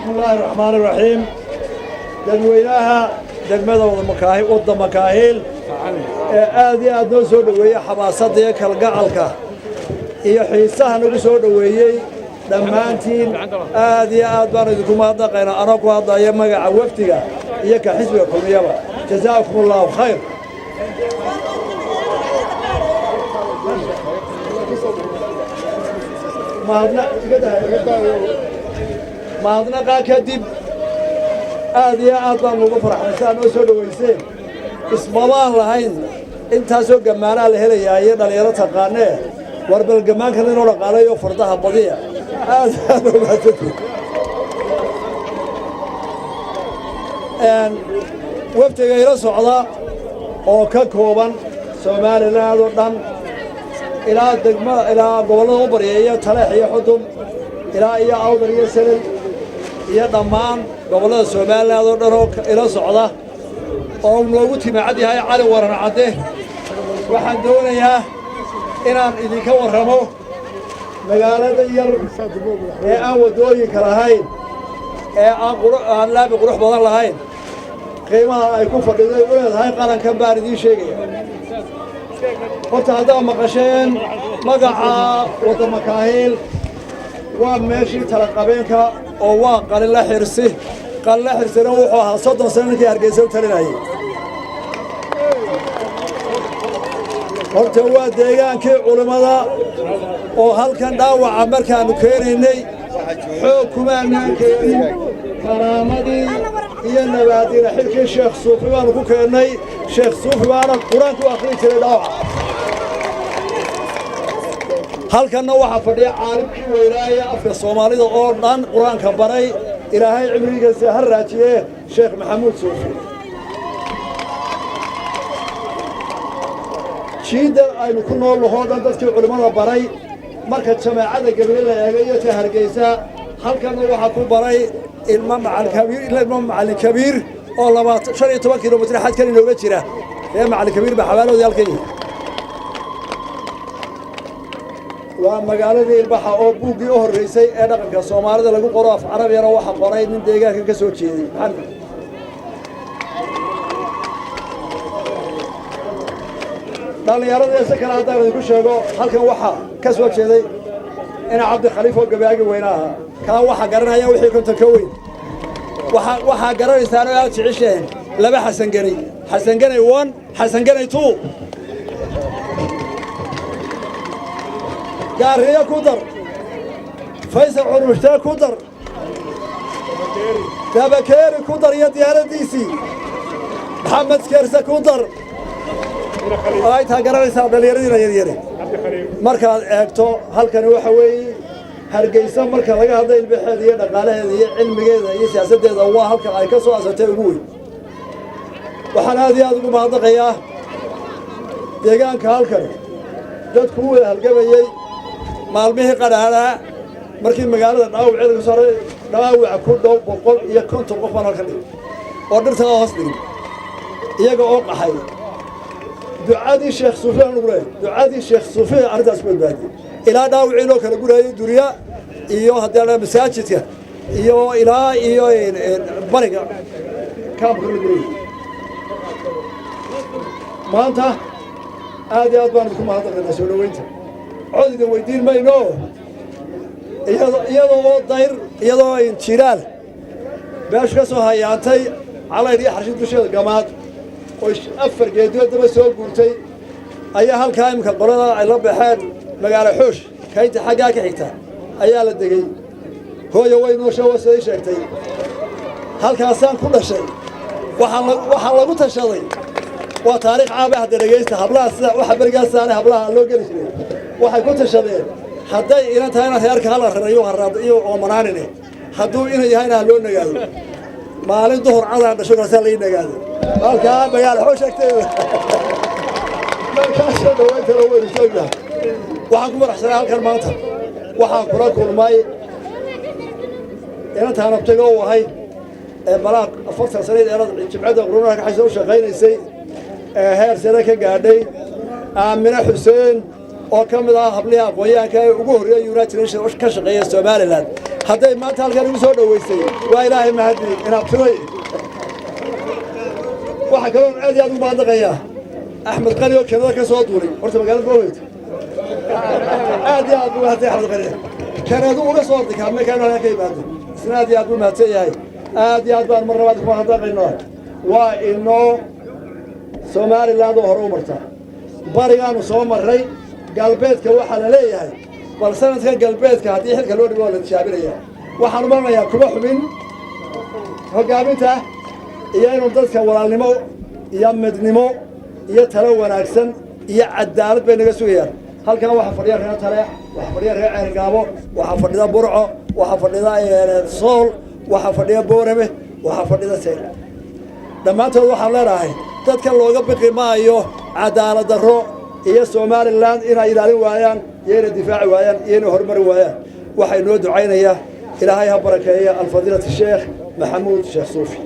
بسم الله الرحمن الرحيم دلويناها دقمدا وضا مكاهيل aadi aad noo soo dhaweeyay xamaasadda iyo kalgacalka iyo xiisaha nagu soo dhaweeyay dhammaantiin aad iyo aad baan idinku mahadnaqaynaa anoo ku hadlaya magaca wafdiga iyo ka xisbiga kulmiyaba jazaakum allahu khayr mahadnaqaa kadib aad iyo aad baan ugu farxaysaa noo soo dhaweyseen ismabaan lahayn intaasoo gammaanaa la helayaa iyo dhallinyaro taqaanee war bal gammaankan inuu dhaqaalayo fardaha badiya aad ogaatay wafdiga ila socda oo ka kooban Soomaaliland oo dhan ilaa gobollada u baryeeya Taleex iyo Xudun ilaa iyo Awdal iyo Salel iyo dhammaan gobollada Soomaaliland oo dhan oo ila socda oo noogu timacad yahay cali waran cadde waxaan doonayaa inaan idinka warramo magaalada yar ee aan wadooyinka lahayn ee aan laabi qurux badan lahayn qiimaha ay ku fadhiday u leedahay qarankan baan idiin sheegaya horta haddaad maqasheen magaca wadda makaahil waa meeshii talaqabeenka oo waa qalila xirsi qalila xirsina wuxuu ahaa 30 sano ninkii Hargeysa u talinayay horta waa deegaankii culimada oo halkan dhaawaca markaanu keenaynay xoog kumaanaan keenin karaamadii iyo nabaadiina xilkii sheekh suufi baanu ku keennay sheekh suufi baana qur-aanku akhrin jiray dhaawaca halkanna waxaa fadhiya caalimkii weynaaya afka soomaalida oo dhan qur-aanka baray ilaahay cimrigiisa ha raajiye sheekh maxamuud suufi jiida aynu ku nool lahoo dhan dadkii culimmada baray marka jamaacada gabriel la eegay iyo ta Hargeysa halkanna waxaa ku baray ilmo macallin kabiir oo 15 kilomitir xadkan inooga jira ee macallin kabiir baa xawaalooda halkan waa magaaladii ilbaxa oo buuggii u horreysay ee dhaqanka Soomaalida lagu qoro af Carabiyana waxa qoray nin deegaanka ka soo jeeday dhallinyarada ee kala haddaan idinku sheego halkan waxaa ka soo jeeday ina cabdi khaliifo gabaagi weynaha kaa waxaa garanaya wixii konton ka weyn waxaa garanaysaan oo aad jecesheen laba xasan ganay 1 xasan ganay 2 gaariyo ku dar faysal curmushtaa ku dar dabakeeri ku dar iyo diyaaradiisii maxamed keersa ku dar ay taa garanaysaa dhallinyaradiina yaryare markaad eegto halkani waxa weeye Hargeysa marka laga hadlay ilbaxeeda iyo dhaqaalaheeda iyo cilmigeeda iyo siyaasaddeeda waa halkan ay ka soo asatay ugu weyn waxaan aad iyo aad ugu mahadnaqayaa deegaanka halkan dadku wada halgabayay maalmihii qadhaadhaa markii magaalada dhaawaceeda ka saaray dhaawaca ku dhow 150 qof baan halkan dhigay oo dhirta hoos dhigay iyaga oo qaxay ducadii sheekh suufi aan ugu leeyahay ducadii sheekh suufi arrintaas ku badbaadiyay ilaa dhaawiciinoo kala gurayay duriya iyo haddana masaajidka iyo ilaa iyo bariga kaamka la gurayay maanta aad iyo aad baan idinku mahadnaqaynaa soo dhaweynta cod idin weydiin mayno iyadoo jilaal beeshu ka soo hayaantay calayr iyo xarshid dusheeda gamaad oo 4 geedood daba soo guurtay ayaa halkaa imika qolada ay la baxeen magaalo xoosh kaynta xaggaa ka xigta ayaa la degay hooyo way noo soo sheegtay halkaasaan ku dhashay waxaa lagu tashaday waa taariikh caabe hadda dhegaysta hablaha sida waxa berigaasaan hablaha loo geli jiray waxay ku tashadeen hadday inan tahay inaan reerka hala rarayo haraado iyo oomanaanine hadduu ina yahayna ha loo nagaado maalin duhur cadaan dhasho kaasaa lai nagaado halkaa magaalo xoosh agteeda markaasoo dhawaantana waynu joognaha waxaan ku madaxsanay halkan maanta waxaan kula kulmay inantaan abtaga u ahay ee balaaq 40 sanayd eerada jimcada qurunaha ka xayso u shaqaynaysay ee heer sare ka gaadhay aamina xuseen oo ka mid ah habliha aqoonyahanka ee ugu horreeyay United Nations ka shaqeeya Somaliland hadday maanta halkan igu soo dhoweysay waa ilaahay mahadi inaad filay waxa kaloo aad iyo aad ugu mahadnaqayaa axmed qali oo kanada ka soo duulay horta magaalada booweyta aad iyo aad ugu mahadsan axmed qali kanadu uga soo orday kaamekaanu halkan ka yimaado isna aad iyo aad ugu mahadsan yahay aad iyo aad baan mar labaad ku mahadnaqaynaa waa inoo somaliland oo hore u marta barigaanu soo marray galbeedka waxaa la leeyahay bal sanadkan galbeedka haddii xilka loo dhigo waa la tijaabinaya waxaan u marnayaa kuma xumin hoggaaminta iyo inuu dadka walaalnimo iyo midnimo iyo talo wanaagsan iyo cadaalad bay naga sugayaan halkan waxaa fadhiya reer taleex waxaa fadhiya reer ceergaabo waxaa fadhida burco waxaa fadhida sool waxaa fadhiya boorame waxaa fadhida seyl dhammaantood waxaan leenahay dadka looga biqi maayo cadaalad darro iyo somaliland inay ilaalin waayaan iyo inay difaaci waayaan iyo inay horumari waayaan waxay noo ducaynayaa ilaahay ha barakeeya alfadiilati sheekh maxamuud sheekh suufi